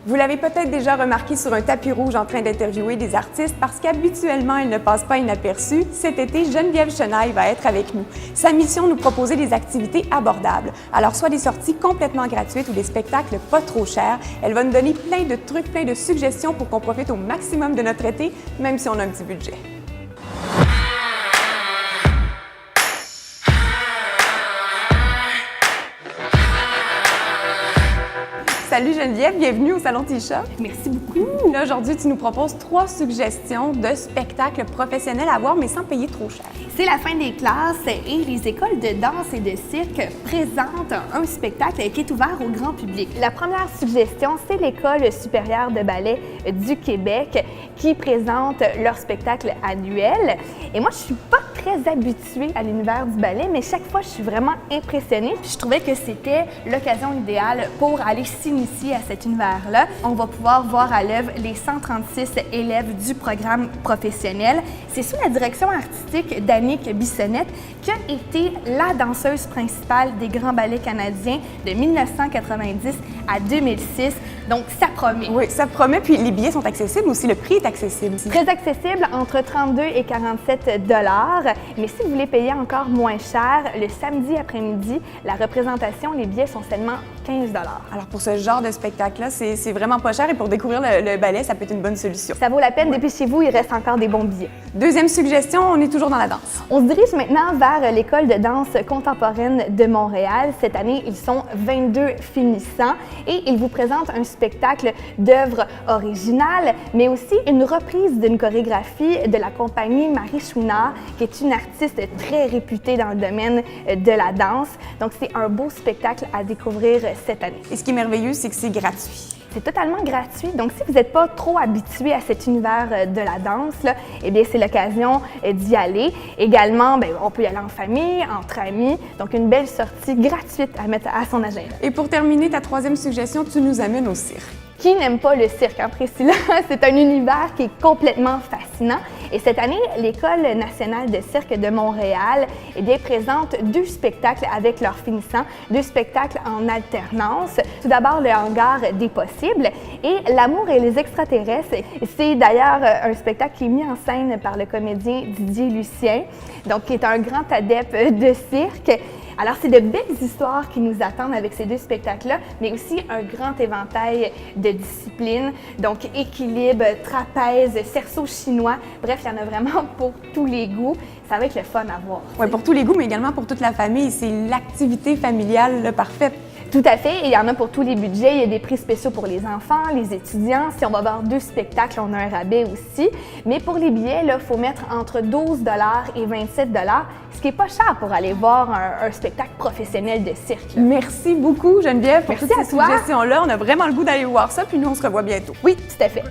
Vous l'avez peut-être déjà remarqué sur un tapis rouge en train d'interviewer des artistes parce qu'habituellement, ils ne passent pas inaperçus. Cet été, Geneviève Chenaille va être avec nous. Sa mission, nous proposer des activités abordables. Alors, soit des sorties complètement gratuites ou des spectacles pas trop chers. Elle va nous donner plein de trucs, plein de suggestions pour qu'on profite au maximum de notre été, même si on a un petit budget. Salut Geneviève, bienvenue au Salon T-Shop. Merci beaucoup. Là, aujourd'hui, tu nous proposes 3 suggestions de spectacles professionnels à voir, mais sans payer trop cher. C'est la fin des classes et les écoles de danse et de cirque présentent un spectacle qui est ouvert au grand public. La première suggestion, c'est l'École supérieure de ballet du Québec qui présente leur spectacle annuel. Et moi, je suis pas très habituée à l'univers du ballet, mais chaque fois, je suis vraiment impressionnée. Puis je trouvais que c'était l'occasion idéale pour aller s'initier à cet univers-là. On va pouvoir voir à l'œuvre les 136 élèves du programme professionnel. C'est sous la direction artistique d'Annick Bissonnette, qui a été la danseuse principale des grands ballets canadiens de 1990 à 2006. Donc, ça promet. Oui, ça promet. Puis les billets sont accessibles aussi. Le prix est accessible aussi. Très accessible, entre 32 et 47 $. Mais si vous voulez payer encore moins cher, le samedi après-midi, la représentation, les billets sont seulement 15 $. Alors, pour ce genre de spectacle-là, c'est vraiment pas cher. Et pour découvrir le ballet, ça peut être une bonne solution. Ça vaut la peine. Dépêchez-vous, il reste encore des bons billets. Deuxième suggestion, on est toujours dans la danse. On se dirige maintenant vers l'École de danse contemporaine de Montréal. Cette année, ils sont 22 finissants et ils vous présentent un spectacle d'œuvres originales, mais aussi une reprise d'une chorégraphie de la compagnie Marie Chouinard, qui est une artiste très réputée dans le domaine de la danse. Donc, c'est un beau spectacle à découvrir cette année. Et ce qui est merveilleux, c'est que c'est gratuit. C'est totalement gratuit. Donc, si vous n'êtes pas trop habitué à cet univers de la danse, là, eh bien, c'est l'occasion d'y aller. Également, bien, on peut y aller en famille, entre amis. Donc, une belle sortie gratuite à mettre à son agenda. Et pour terminer, ta troisième suggestion, tu nous amènes au cirque. Qui n'aime pas le cirque, hein, Priscilla? C'est un univers qui est complètement fascinant. Et cette année, l'École nationale de cirque de Montréal eh bien, présente 2 spectacles avec leurs finissants, 2 spectacles en alternance. Tout d'abord, le hangar des possibles et L'amour et les extraterrestres. C'est d'ailleurs un spectacle qui est mis en scène par le comédien Didier Lucien, donc qui est un grand adepte de cirque. Alors, c'est de belles histoires qui nous attendent avec ces 2 spectacles-là, mais aussi un grand éventail de disciplines, donc équilibre, trapèze, cerceau chinois, bref, il y en a vraiment pour tous les goûts. Ça va être le fun à voir. Oui, pour tous les goûts, mais également pour toute la famille. C'est l'activité familiale là, parfaite. Tout à fait, et il y en a pour tous les budgets. Il y a des prix spéciaux pour les enfants, les étudiants. Si on va voir 2 spectacles, on a un rabais aussi. Mais pour les billets, il faut mettre entre 12 $ et 27 $, ce qui n'est pas cher pour aller voir un spectacle professionnel de cirque. Là. Merci beaucoup, Geneviève, pour Merci toutes à ces toi. suggestions-là. On a vraiment le goût d'aller voir ça, puis nous, on se revoit bientôt. Oui, tout à fait.